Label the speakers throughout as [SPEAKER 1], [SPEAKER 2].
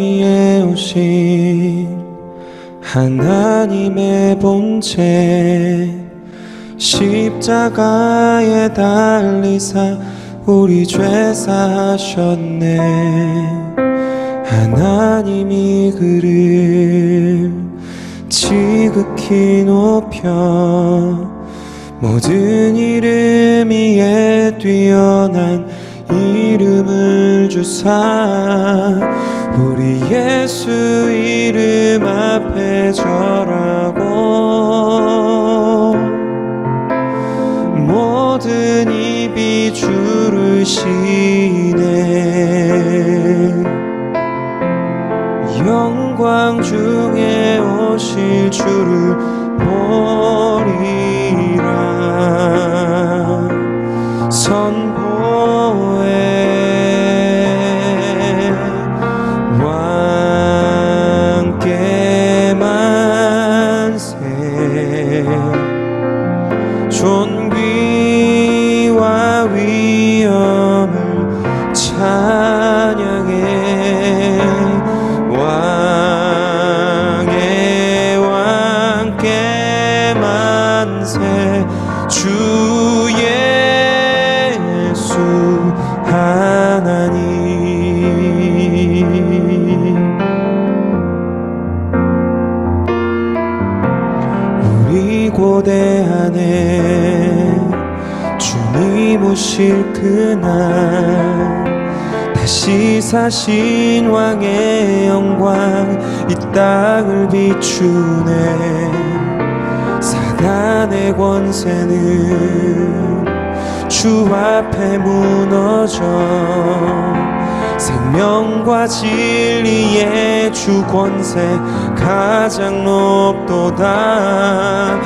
[SPEAKER 1] 위에 오신 하나님의 본체, 십자가에 달리사 우리 죄 사하셨네. 하나님이 그를 지극히 높여 모든 이름 위에 뛰어난 이름을 주사 우리 예수 이름 앞에 절하고 모든 입이 주를 시네. 영광 중에 오실 주를 보리라. 선포해 왕께 만세. 존귀와 위엄을 찬양해. 왕의 왕께 만세. 주 예수 하나님. 우리 고대 안에 주님 오실 그날 다시 사신 왕의 영광 이 땅을 비추네. 사단의 권세는 주 앞에 무너져 생명과 진리의 주 권세 가장 높도다.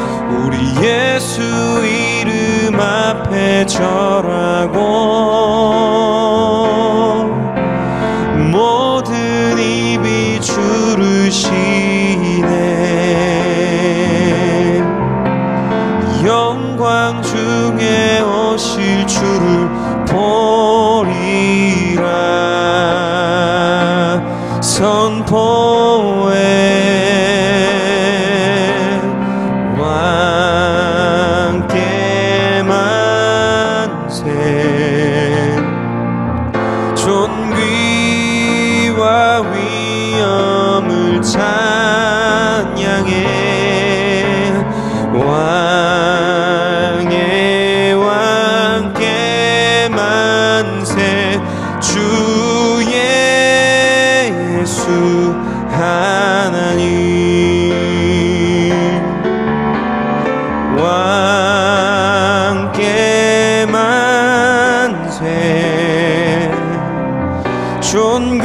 [SPEAKER 1] 우리 예수 이름 앞에 절하고 모든 입이 주를 시네. 영광 중에 오실 주를 보리라. 선포해 왕께 만세. 존귀와 위엄을 찬양해. 왕의 왕께 만세. 주 예수 하나님. 왕께 만세. 존귀와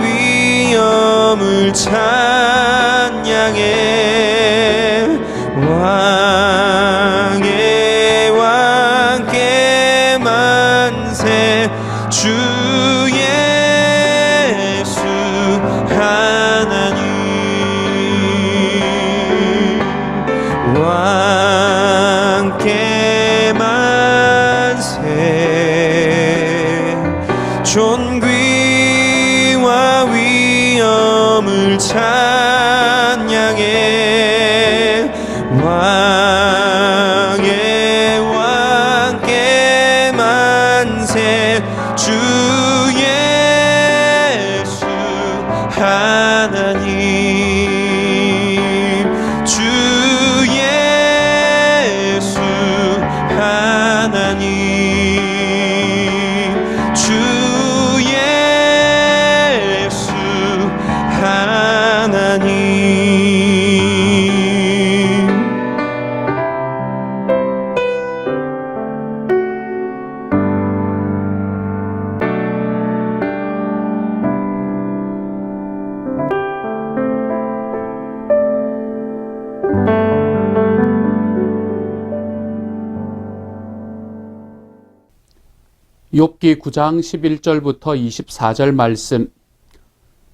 [SPEAKER 1] 위엄을 찬양해. 왕의 왕께 만세. 주 예수 하나님. 왕께 만세. 존귀와 위엄을 찬양해. 왕의 왕께 만세. 주 예수 하나님. 주 예수 하나님. 주 예수 하나님.
[SPEAKER 2] 욥기 9장 11절부터 24절 말씀.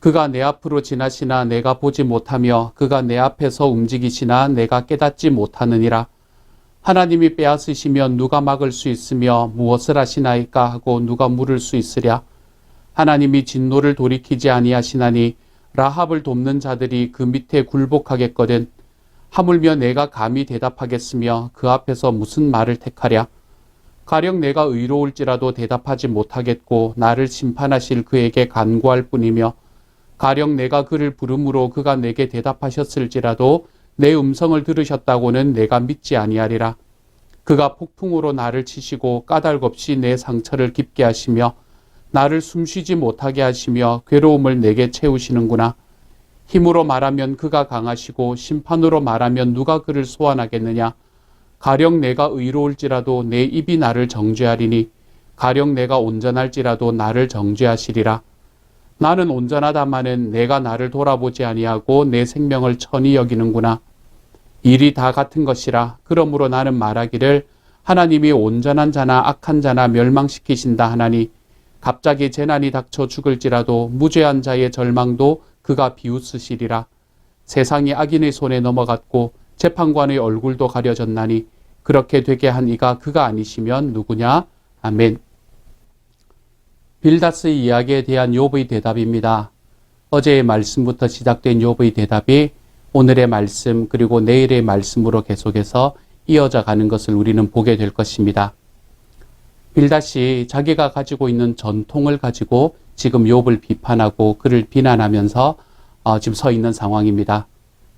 [SPEAKER 2] 그가 내 앞으로 지나시나 내가 보지 못하며 그가 내 앞에서 움직이시나 내가 깨닫지 못하느니라. 하나님이 빼앗으시면 누가 막을 수 있으며 무엇을 하시나이까 하고 누가 물을 수 있으랴. 하나님이 진노를 돌이키지 아니하시나니 라합을 돕는 자들이 그 밑에 굴복하겠거든. 하물며 내가 감히 대답하겠으며 그 앞에서 무슨 말을 택하랴. 가령 내가 의로울지라도 대답하지 못하겠고 나를 심판하실 그에게 간구할 뿐이며 가령 내가 그를 부름으로 그가 내게 대답하셨을지라도 내 음성을 들으셨다고는 내가 믿지 아니하리라. 그가 폭풍으로 나를 치시고 까닭없이 내 상처를 깊게 하시며 나를 숨쉬지 못하게 하시며 괴로움을 내게 채우시는구나. 힘으로 말하면 그가 강하시고 심판으로 말하면 누가 그를 소환하겠느냐. 가령 내가 의로울지라도 내 입이 나를 정죄하리니 가령 내가 온전할지라도 나를 정죄하시리라. 나는 온전하다마는 내가 나를 돌아보지 아니하고 내 생명을 천히 여기는구나. 일이 다 같은 것이라. 그러므로 나는 말하기를 하나님이 온전한 자나 악한 자나 멸망시키신다 하나니 갑자기 재난이 닥쳐 죽을지라도 무죄한 자의 절망도 그가 비웃으시리라. 세상이 악인의 손에 넘어갔고 재판관의 얼굴도 가려졌나니 그렇게 되게 한 이가 그가 아니시면 누구냐? 아멘. 빌다스의 이야기에 대한 욥의 대답입니다. 어제의 말씀부터 시작된 욥의 대답이 오늘의 말씀 그리고 내일의 말씀으로 계속해서 이어져 가는 것을 우리는 보게 될 것입니다. 빌닷이 자기가 가지고 있는 전통을 가지고 지금 욥을 비판하고 그를 비난하면서 지금 서 있는 상황입니다.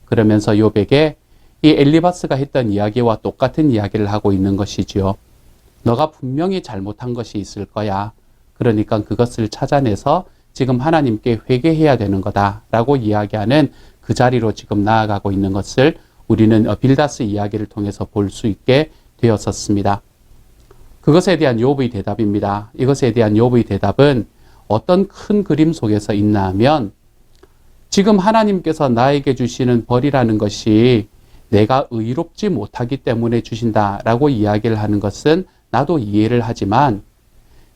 [SPEAKER 2] 그러면서 욥에게 이 엘리바스가 했던 이야기와 똑같은 이야기를 하고 있는 것이지요. 너가 분명히 잘못한 것이 있을 거야. 그러니까 그것을 찾아내서 지금 하나님께 회개해야 되는 거다라고 이야기하는 그 자리로 지금 나아가고 있는 것을 우리는 빌닷의 이야기를 통해서 볼 수 있게 되었었습니다. 그것에 대한 욥의 대답입니다. 이것에 대한 욥의 대답은 어떤 큰 그림 속에서 있나 하면 지금 하나님께서 나에게 주시는 벌이라는 것이 내가 의롭지 못하기 때문에 주신다라고 이야기를 하는 것은 나도 이해를 하지만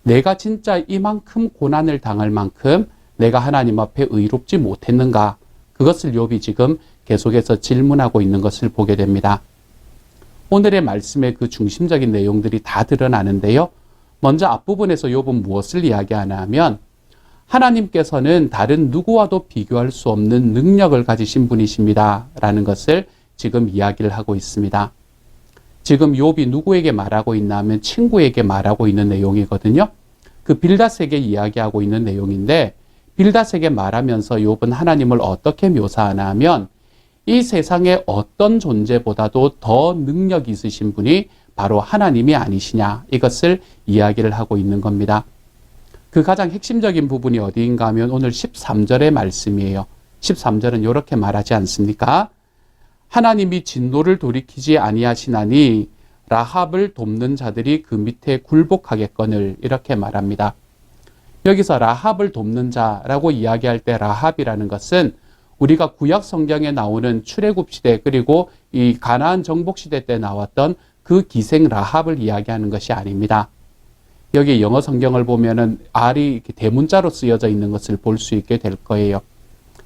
[SPEAKER 2] 내가 진짜 이만큼 고난을 당할 만큼 내가 하나님 앞에 의롭지 못했는가? 그것을 욥이 지금 계속해서 질문하고 있는 것을 보게 됩니다. 오늘의 말씀의 그 중심적인 내용들이 다 드러나는데요. 먼저 앞부분에서 욥은 무엇을 이야기하나 하면 하나님께서는 다른 누구와도 비교할 수 없는 능력을 가지신 분이십니다. 라는 것을 지금 이야기를 하고 있습니다. 지금 욥이 누구에게 말하고 있나 하면 친구에게 말하고 있는 내용이거든요. 그 빌닷에게 이야기하고 있는 내용인데 빌닷에게 말하면서 욥은 하나님을 어떻게 묘사하나 하면 이 세상의 어떤 존재보다도 더 능력이 있으신 분이 바로 하나님이 아니시냐 이것을 이야기를 하고 있는 겁니다. 그 가장 핵심적인 부분이 어디인가 하면 오늘 13절의 말씀이에요. 13절은 이렇게 말하지 않습니까? 하나님이 진노를 돌이키지 아니하시나니 라합을 돕는 자들이 그 밑에 굴복하겠거늘 이렇게 말합니다. 여기서 라합을 돕는 자라고 이야기할 때 라합이라는 것은 우리가 구약 성경에 나오는 출애굽 시대 그리고 이 가나안 정복 시대 때 나왔던 그 기생 라합을 이야기하는 것이 아닙니다. 여기 영어 성경을 보면은 R이 이렇게 대문자로 쓰여져 있는 것을 볼 수 있게 될 거예요.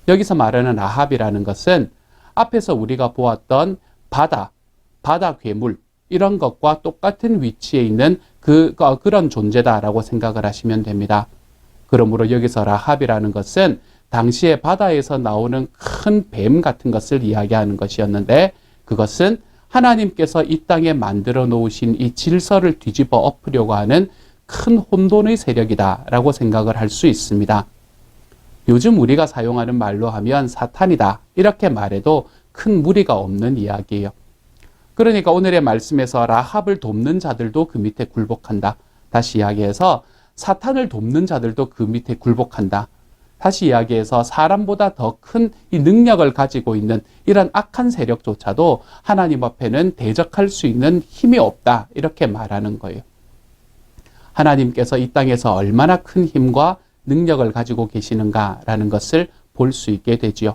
[SPEAKER 2] 여기서 말하는 라합이라는 것은 앞에서 우리가 보았던 바다 괴물 이런 것과 똑같은 위치에 있는 그런 존재다라고 생각을 하시면 됩니다. 그러므로 여기서 라합이라는 것은 당시에 바다에서 나오는 큰 뱀 같은 것을 이야기하는 것이었는데 그것은 하나님께서 이 땅에 만들어 놓으신 이 질서를 뒤집어 엎으려고 하는 큰 혼돈의 세력이다라고 생각을 할 수 있습니다. 요즘 우리가 사용하는 말로 하면 사탄이다 이렇게 말해도 큰 무리가 없는 이야기예요. 그러니까 오늘의 말씀에서 라합을 돕는 자들도 그 밑에 굴복한다. 다시 이야기해서 사탄을 돕는 자들도 그 밑에 굴복한다. 다시 이야기해서 사람보다 더 큰 이 능력을 가지고 있는 이런 악한 세력조차도 하나님 앞에는 대적할 수 있는 힘이 없다. 이렇게 말하는 거예요. 하나님께서 이 땅에서 얼마나 큰 힘과 능력을 가지고 계시는가라는 것을 볼 수 있게 되지요.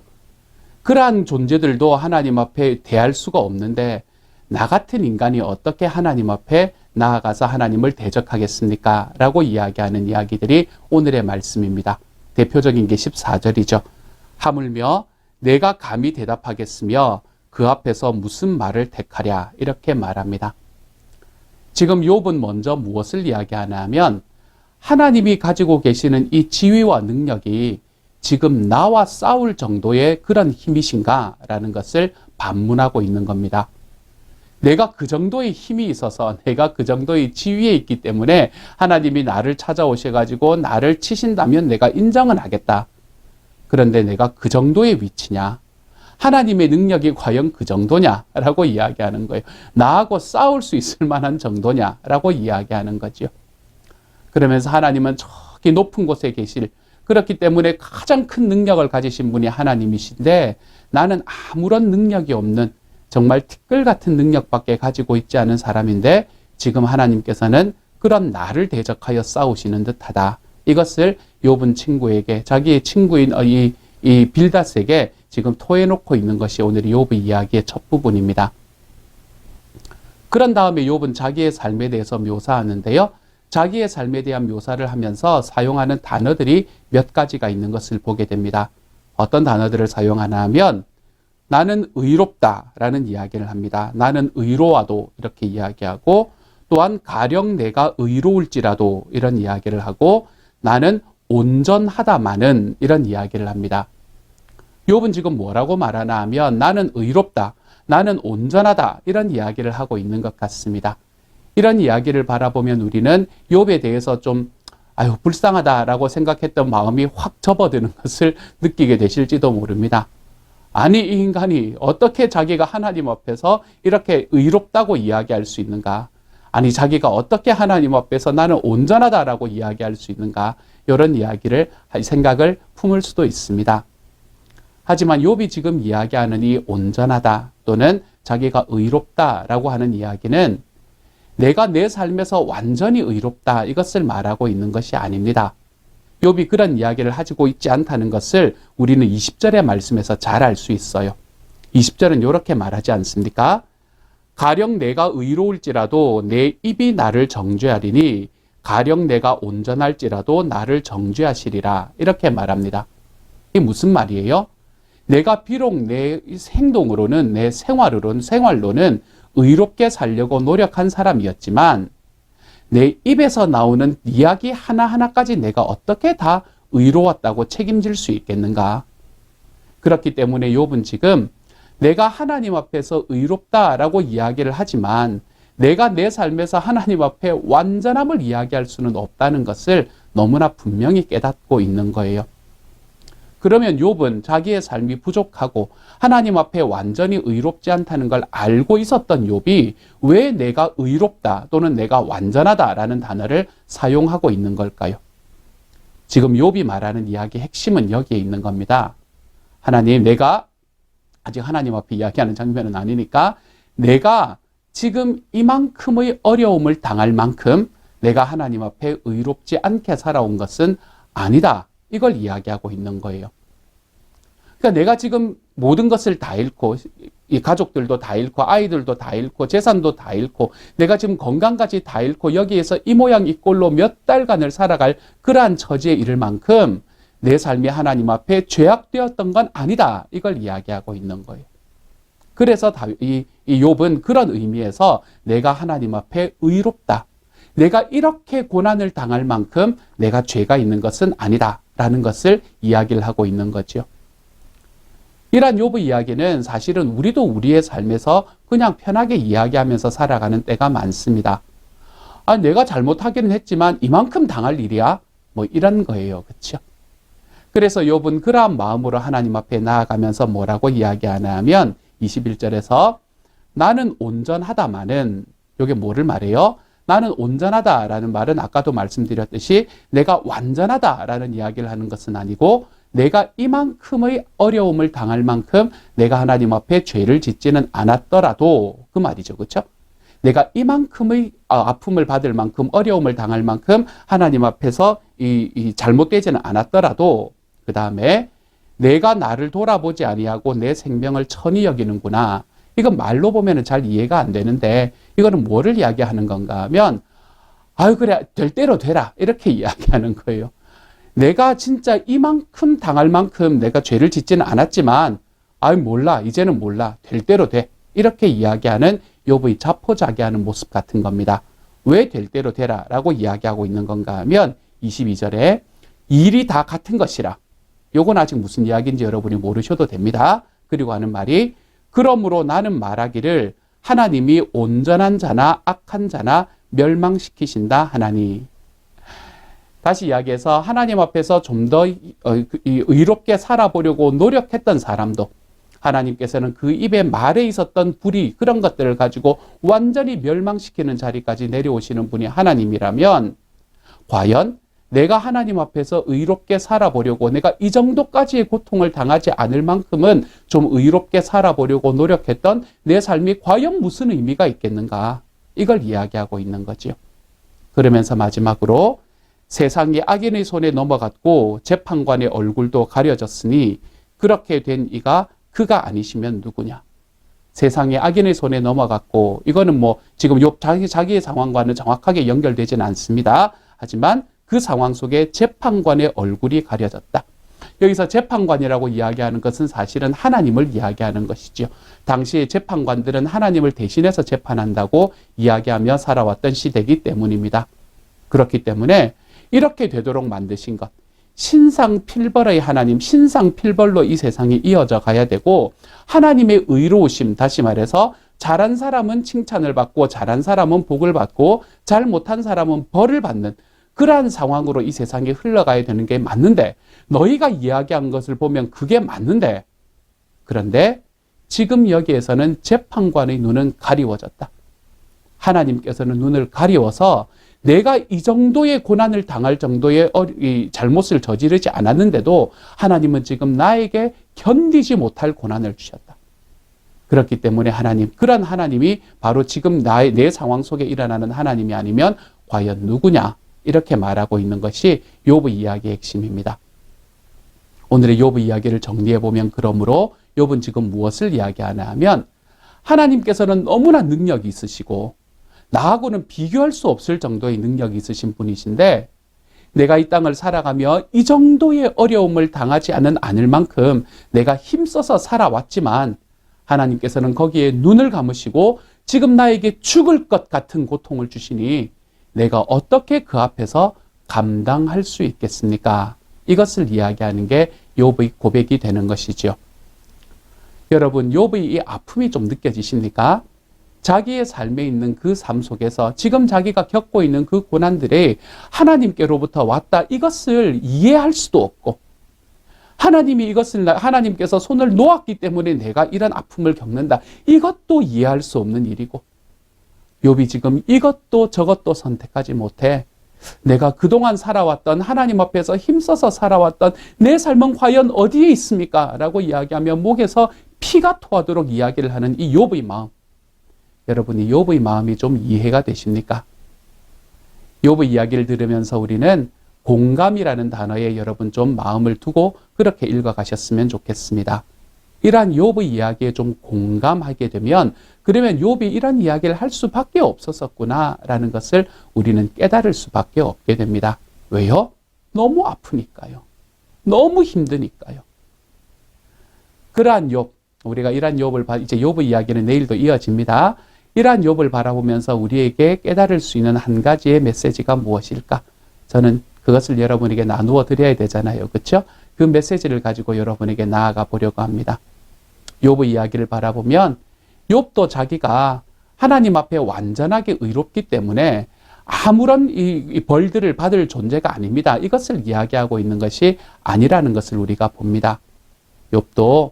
[SPEAKER 2] 그러한 존재들도 하나님 앞에 대할 수가 없는데 나 같은 인간이 어떻게 하나님 앞에 나아가서 하나님을 대적하겠습니까? 라고 이야기하는 이야기들이 오늘의 말씀입니다. 대표적인 게 14절이죠. 하물며 내가 감히 대답하겠으며 그 앞에서 무슨 말을 택하랴 이렇게 말합니다. 지금 욥은 먼저 무엇을 이야기하나 하면 하나님이 가지고 계시는 이 지위와 능력이 지금 나와 싸울 정도의 그런 힘이신가라는 것을 반문하고 있는 겁니다. 내가 그 정도의 힘이 있어서 내가 그 정도의 지위에 있기 때문에 하나님이 나를 찾아오셔가지고 나를 치신다면 내가 인정은 하겠다. 그런데 내가 그 정도의 위치냐? 하나님의 능력이 과연 그 정도냐라고 이야기하는 거예요. 나하고 싸울 수 있을 만한 정도냐라고 이야기하는 거죠. 그러면서 하나님은 저기 높은 곳에 계실, 그렇기 때문에 가장 큰 능력을 가지신 분이 하나님이신데 나는 아무런 능력이 없는 정말 티끌 같은 능력밖에 가지고 있지 않은 사람인데 지금 하나님께서는 그런 나를 대적하여 싸우시는 듯하다. 이것을 욥은 친구에게, 자기의 친구인 이 빌닷에게 지금 토해놓고 있는 것이 오늘 욥의 이야기의 첫 부분입니다. 그런 다음에 욥은 자기의 삶에 대해서 묘사하는데요. 자기의 삶에 대한 묘사를 하면서 사용하는 단어들이 몇 가지가 있는 것을 보게 됩니다. 어떤 단어들을 사용하나 하면 나는 의롭다라는 이야기를 합니다. 나는 의로와도 이렇게 이야기하고, 또한 가령 내가 의로울지라도 이런 이야기를 하고, 나는 온전하다마는 이런 이야기를 합니다. 욥은 지금 뭐라고 말하나 하면 나는 의롭다, 나는 온전하다 이런 이야기를 하고 있는 것 같습니다. 이런 이야기를 바라보면 우리는 욥에 대해서 좀 불쌍하다라고 생각했던 마음이 확 접어드는 것을 느끼게 되실지도 모릅니다. 아니, 이 인간이 어떻게 자기가 하나님 앞에서 이렇게 의롭다고 이야기할 수 있는가? 아니, 자기가 어떻게 하나님 앞에서 나는 온전하다라고 이야기할 수 있는가? 이런 이야기를, 생각을 품을 수도 있습니다. 하지만 욥이 지금 이야기하는 이 온전하다 또는 자기가 의롭다라고 하는 이야기는 내가 내 삶에서 완전히 의롭다 이것을 말하고 있는 것이 아닙니다. 욥이 그런 이야기를 하고 있지 않다는 것을 우리는 20절의 말씀에서 잘 알 수 있어요. 20절은 이렇게 말하지 않습니까? 가령 내가 의로울지라도 내 입이 나를 정죄하리니 가령 내가 온전할지라도 나를 정죄하시리라 이렇게 말합니다. 이게 무슨 말이에요? 내가 비록 내 행동으로는, 내 생활로는 의롭게 살려고 노력한 사람이었지만 내 입에서 나오는 이야기 하나하나까지 내가 어떻게 다 의로웠다고 책임질 수 있겠는가? 그렇기 때문에 욥은 지금 내가 하나님 앞에서 의롭다라고 이야기를 하지만 내가 내 삶에서 하나님 앞에 완전함을 이야기할 수는 없다는 것을 너무나 분명히 깨닫고 있는 거예요. 그러면 욥은 자기의 삶이 부족하고 하나님 앞에 완전히 의롭지 않다는 걸 알고 있었던 욥이 왜 내가 의롭다 또는 내가 완전하다라는 단어를 사용하고 있는 걸까요? 지금 욥이 말하는 이야기의 핵심은 여기에 있는 겁니다. 하나님, 내가 아직 하나님 앞에 이야기하는 장면은 아니니까 내가 지금 이만큼의 어려움을 당할 만큼 내가 하나님 앞에 의롭지 않게 살아온 것은 아니다. 이걸 이야기하고 있는 거예요. 그러니까 내가 지금 모든 것을 다 잃고, 이 가족들도 다 잃고, 아이들도 다 잃고, 재산도 다 잃고, 내가 지금 건강까지 다 잃고, 여기에서 이 모양 이 꼴로 몇 달간을 살아갈 그러한 처지에 이를 만큼 내 삶이 하나님 앞에 죄악되었던 건 아니다. 이걸 이야기하고 있는 거예요. 그래서 이 욥은 그런 의미에서 내가 하나님 앞에 의롭다. 내가 이렇게 고난을 당할 만큼 내가 죄가 있는 것은 아니다. 라는 것을 이야기를 하고 있는 거죠. 이러한 욥의 이야기는 사실은 우리도 우리의 삶에서 그냥 편하게 이야기하면서 살아가는 때가 많습니다. 내가 잘못하기는 했지만 이만큼 당할 일이야? 뭐 이런 거예요. 그렇죠? 그래서 욥은 그러한 마음으로 하나님 앞에 나아가면서 뭐라고 이야기하나 하면 21절에서 나는 온전하다마는, 이게 뭐를 말해요? 나는 온전하다라는 말은 아까도 말씀드렸듯이 내가 완전하다라는 이야기를 하는 것은 아니고 내가 이만큼의 어려움을 당할 만큼 내가 하나님 앞에 죄를 짓지는 않았더라도 그 말이죠. 그렇죠? 내가 이만큼의 아픔을 받을 만큼 어려움을 당할 만큼 하나님 앞에서 이 잘못되지는 않았더라도 그 다음에 내가 나를 돌아보지 아니하고 내 생명을 천히 여기는구나. 이건 말로 보면은 잘 이해가 안 되는데 이거는 뭐를 이야기하는 건가 하면 그래 될 대로 되라 이렇게 이야기하는 거예요. 내가 진짜 이만큼 당할 만큼 내가 죄를 짓지는 않았지만 몰라 이제는 몰라 될 대로 돼 이렇게 이야기하는 욥의 자포자기하는 모습 같은 겁니다. 왜 될 대로 되라 라고 이야기하고 있는 건가 하면 22절에 일이 다 같은 것이라. 요건 아직 무슨 이야기인지 여러분이 모르셔도 됩니다. 그리고 하는 말이 그러므로 나는 말하기를 하나님이 온전한 자나 악한 자나 멸망시키신다 하나니. 다시 이야기해서 하나님 앞에서 좀 더 의롭게 살아보려고 노력했던 사람도 하나님께서는 그 입에 말에 있었던 불의 그런 것들을 가지고 완전히 멸망시키는 자리까지 내려오시는 분이 하나님이라면 과연 내가 하나님 앞에서 의롭게 살아보려고 내가 이 정도까지의 고통을 당하지 않을 만큼은 좀 의롭게 살아보려고 노력했던 내 삶이 과연 무슨 의미가 있겠는가? 이걸 이야기하고 있는 거지요. 그러면서 마지막으로 세상이 악인의 손에 넘어갔고 재판관의 얼굴도 가려졌으니 그렇게 된 이가 그가 아니시면 누구냐? 세상이 악인의 손에 넘어갔고 이거는 뭐 지금 욥 자기의 상황과는 정확하게 연결되지는 않습니다. 하지만 그 상황 속에 재판관의 얼굴이 가려졌다. 여기서 재판관이라고 이야기하는 것은 사실은 하나님을 이야기하는 것이죠. 당시의 재판관들은 하나님을 대신해서 재판한다고 이야기하며 살아왔던 시대이기 때문입니다. 그렇기 때문에 이렇게 되도록 만드신 것, 신상필벌의 하나님, 신상필벌로 이 세상이 이어져 가야 되고 하나님의 의로우심, 다시 말해서 잘한 사람은 칭찬을 받고 잘한 사람은 복을 받고 잘 못한 사람은 벌을 받는 그러한 상황으로 이 세상이 흘러가야 되는 게 맞는데 너희가 이야기한 것을 보면 그게 맞는데 그런데 지금 여기에서는 재판관의 눈은 가리워졌다. 하나님께서는 눈을 가리워서 내가 이 정도의 고난을 당할 정도의 잘못을 저지르지 않았는데도 하나님은 지금 나에게 견디지 못할 고난을 주셨다. 그렇기 때문에 하나님, 그런 하나님이 바로 지금 내 상황 속에 일어나는 하나님이 아니면 과연 누구냐? 이렇게 말하고 있는 것이 욥의 이야기의 핵심입니다. 오늘의 욥의 이야기를 정리해 보면 그러므로 욥은 지금 무엇을 이야기하나 하면 하나님께서는 너무나 능력이 있으시고 나하고는 비교할 수 없을 정도의 능력이 있으신 분이신데 내가 이 땅을 살아가며 이 정도의 어려움을 당하지 않을 만큼 내가 힘써서 살아왔지만 하나님께서는 거기에 눈을 감으시고 지금 나에게 죽을 것 같은 고통을 주시니 내가 어떻게 그 앞에서 감당할 수 있겠습니까? 이것을 이야기하는 게 욥의 고백이 되는 것이죠. 여러분, 욥의 이 아픔이 좀 느껴지십니까? 자기의 삶에 있는 그 삶 속에서 지금 자기가 겪고 있는 그 고난들이 하나님께로부터 왔다 이것을 이해할 수도 없고 하나님께서 손을 놓았기 때문에 내가 이런 아픔을 겪는다. 이것도 이해할 수 없는 일이고 욥이 지금 이것도 저것도 선택하지 못해 내가 그동안 살아왔던 하나님 앞에서 힘써서 살아왔던 내 삶은 과연 어디에 있습니까? 라고 이야기하며 목에서 피가 토하도록 이야기를 하는 이 욥의 마음. 여러분이 욥의 마음이 좀 이해가 되십니까? 욥의 이야기를 들으면서 우리는 공감이라는 단어에 여러분 좀 마음을 두고 그렇게 읽어가셨으면 좋겠습니다. 이러한 욥의 이야기에 좀 공감하게 되면 그러면 욥이 이런 이야기를 할 수밖에 없었구나라는 것을 우리는 깨달을 수밖에 없게 됩니다. 왜요? 너무 아프니까요. 너무 힘드니까요. 그러한 욥, 우리가 이러한 욥을 이제 욥의 이야기는 내일도 이어집니다. 이러한 욥을 바라보면서 우리에게 깨달을 수 있는 한 가지의 메시지가 무엇일까? 저는 그것을 여러분에게 나누어 드려야 되잖아요. 그렇죠? 그 메시지를 가지고 여러분에게 나아가 보려고 합니다. 욥의 이야기를 바라보면 욥도 자기가 하나님 앞에 완전하게 의롭기 때문에 아무런 이 벌들을 받을 존재가 아닙니다. 이것을 이야기하고 있는 것이 아니라는 것을 우리가 봅니다. 욥도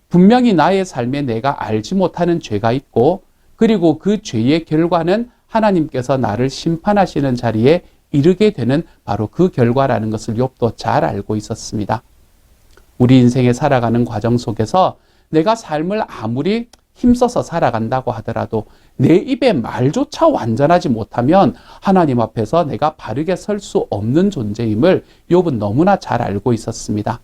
[SPEAKER 2] 분명히 나의 삶에 내가 알지 못하는 죄가 있고 그리고 그 죄의 결과는 하나님께서 나를 심판하시는 자리에 이르게 되는 바로 그 결과라는 것을 욥도 잘 알고 있었습니다. 우리 인생에 살아가는 과정 속에서 내가 삶을 아무리 힘써서 살아간다고 하더라도 내 입의 말조차 완전하지 못하면 하나님 앞에서 내가 바르게 설 수 없는 존재임을 욥은 너무나 잘 알고 있었습니다.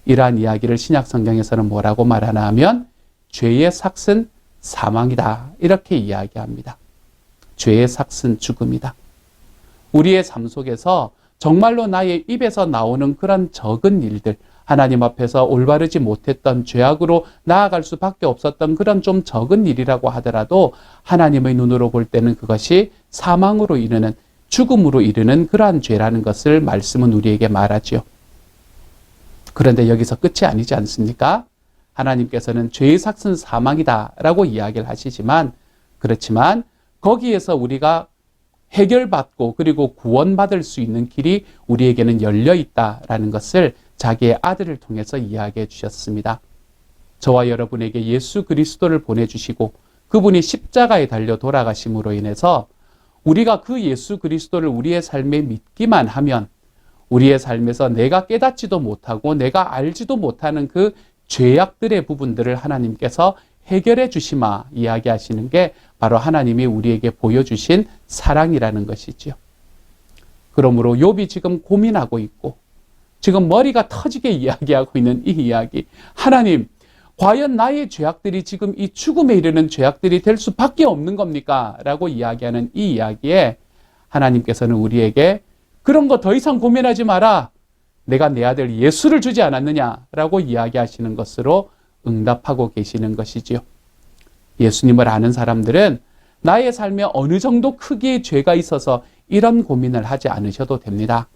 [SPEAKER 2] 이러한 이야기를 신약 성경에서는 뭐라고 말하나 하면 죄의 삭은 사망이다. 이렇게 이야기합니다. 죄의 삭은 죽음이다. 우리의 삶 속에서 정말로 나의 입에서 나오는 그런 적은 일들, 하나님 앞에서 올바르지 못했던 죄악으로 나아갈 수밖에 없었던 그런 좀 적은 일이라고 하더라도 하나님의 눈으로 볼 때는 그것이 사망으로 이르는 죽음으로 이르는 그러한 죄라는 것을 말씀은 우리에게 말하지요. 그런데 여기서 끝이 아니지 않습니까? 하나님께서는 죄의 삭은 사망이다라고 이야기를 하시지만, 그렇지만 거기에서 우리가 해결받고 그리고 구원받을 수 있는 길이 우리에게는 열려 있다라는 것을 자기의 아들을 통해서 이야기해 주셨습니다. 저와 여러분에게 예수 그리스도를 보내주시고 그분이 십자가에 달려 돌아가심으로 인해서 우리가 그 예수 그리스도를 우리의 삶에 믿기만 하면 우리의 삶에서 내가 깨닫지도 못하고 내가 알지도 못하는 그 죄악들의 부분들을 하나님께서 해결해 주시마 이야기하시는 게 바로 하나님이 우리에게 보여주신 사랑이라는 것이지요. 그러므로 욥이 지금 고민하고 있고 지금 머리가 터지게 이야기하고 있는 이 이야기, 하나님, 과연 나의 죄악들이 지금 이 죽음에 이르는 죄악들이 될 수밖에 없는 겁니까? 라고 이야기하는 이 이야기에 하나님께서는 우리에게 그런 거 더 이상 고민하지 마라. 내가 내 아들 예수를 주지 않았느냐? 라고 이야기하시는 것으로 응답하고 계시는 것이지요. 예수님을 아는 사람들은 나의 삶에 어느 정도 크기의 죄가 있어서 이런 고민을 하지 않으셔도 됩니다.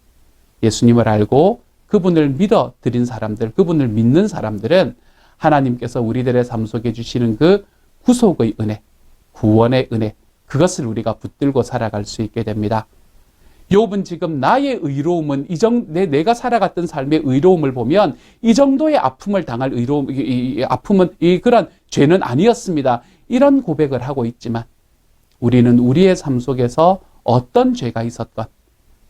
[SPEAKER 2] 예수님을 알고 그분을 믿어드린 사람들, 그분을 믿는 사람들은 하나님께서 우리들의 삶 속에 주시는 그 구속의 은혜, 구원의 은혜, 그것을 우리가 붙들고 살아갈 수 있게 됩니다. 욥은 지금 나의 의로움은 내가 살아갔던 삶의 의로움을 보면 이 정도의 아픔을 당할 아픔은 그런 죄는 아니었습니다. 이런 고백을 하고 있지만 우리는 우리의 삶 속에서 어떤 죄가 있었건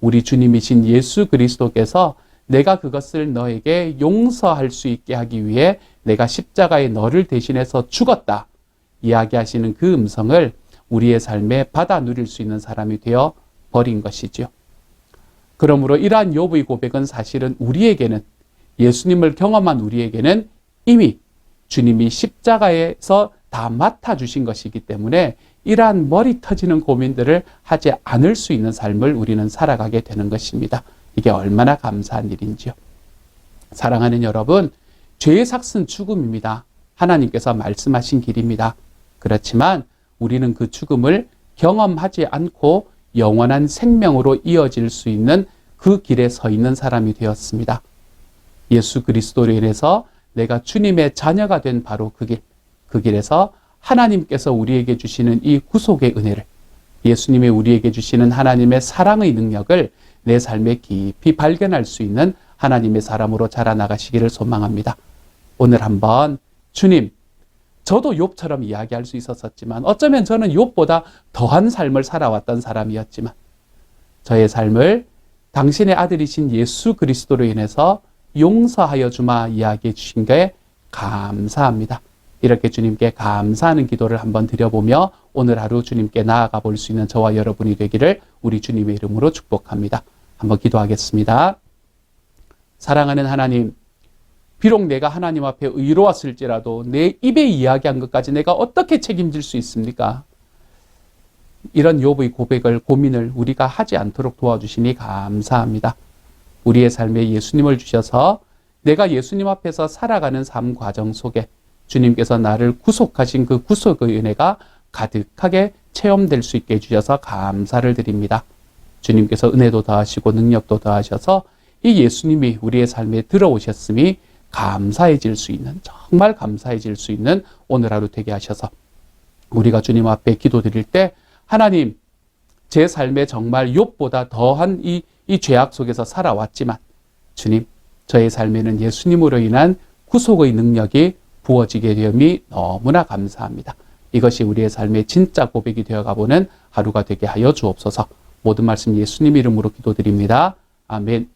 [SPEAKER 2] 우리 주님이신 예수 그리스도께서 내가 그것을 너에게 용서할 수 있게 하기 위해 내가 십자가에 너를 대신해서 죽었다 이야기하시는 그 음성을 우리의 삶에 받아 누릴 수 있는 사람이 되어 버린 것이지요. 그러므로 이러한 욥의 고백은 사실은 우리에게는, 예수님을 경험한 우리에게는 이미 주님이 십자가에서 다 맡아주신 것이기 때문에 이러한 머리 터지는 고민들을 하지 않을 수 있는 삶을 우리는 살아가게 되는 것입니다. 이게 얼마나 감사한 일인지요. 사랑하는 여러분, 죄의 삭은 죽음입니다. 하나님께서 말씀하신 길입니다. 그렇지만 우리는 그 죽음을 경험하지 않고 영원한 생명으로 이어질 수 있는 그 길에 서 있는 사람이 되었습니다. 예수 그리스도로 인해서 내가 주님의 자녀가 된 바로 그 길에서 하나님께서 우리에게 주시는 이 구속의 은혜를, 예수님이 우리에게 주시는 하나님의 사랑의 능력을 내 삶에 깊이 발견할 수 있는 하나님의 사람으로 자라나가시기를 소망합니다. 오늘 한번 주님, 저도 욥처럼 이야기할 수 있었지만 어쩌면 저는 욥보다 더한 삶을 살아왔던 사람이었지만 저의 삶을 당신의 아들이신 예수 그리스도로 인해서 용서하여 주마 이야기해 주신 게 감사합니다. 이렇게 주님께 감사하는 기도를 한번 드려보며 오늘 하루 주님께 나아가 볼 수 있는 저와 여러분이 되기를 우리 주님의 이름으로 축복합니다. 한번 기도하겠습니다. 사랑하는 하나님, 비록 내가 하나님 앞에 의로웠을지라도 내 입에 이야기한 것까지 내가 어떻게 책임질 수 있습니까? 이런 욥의 고백을, 고민을 우리가 하지 않도록 도와주시니 감사합니다. 우리의 삶에 예수님을 주셔서 내가 예수님 앞에서 살아가는 삶 과정 속에 주님께서 나를 구속하신 그 구속의 은혜가 가득하게 체험될 수 있게 해주셔서 감사를 드립니다. 주님께서 은혜도 더하시고 능력도 더하셔서 이 예수님이 우리의 삶에 들어오셨음이 감사해질 수 있는, 정말 감사해질 수 있는 오늘 하루 되게 하셔서 우리가 주님 앞에 기도드릴 때 하나님, 제 삶에 정말 욥보다 더한 이 죄악 속에서 살아왔지만 주님, 저의 삶에는 예수님으로 인한 구속의 능력이 부어지게 되음이 너무나 감사합니다. 이것이 우리의 삶의 진짜 고백이 되어가보는 하루가 되게 하여 주옵소서. 모든 말씀 예수님 이름으로 기도드립니다. 아멘.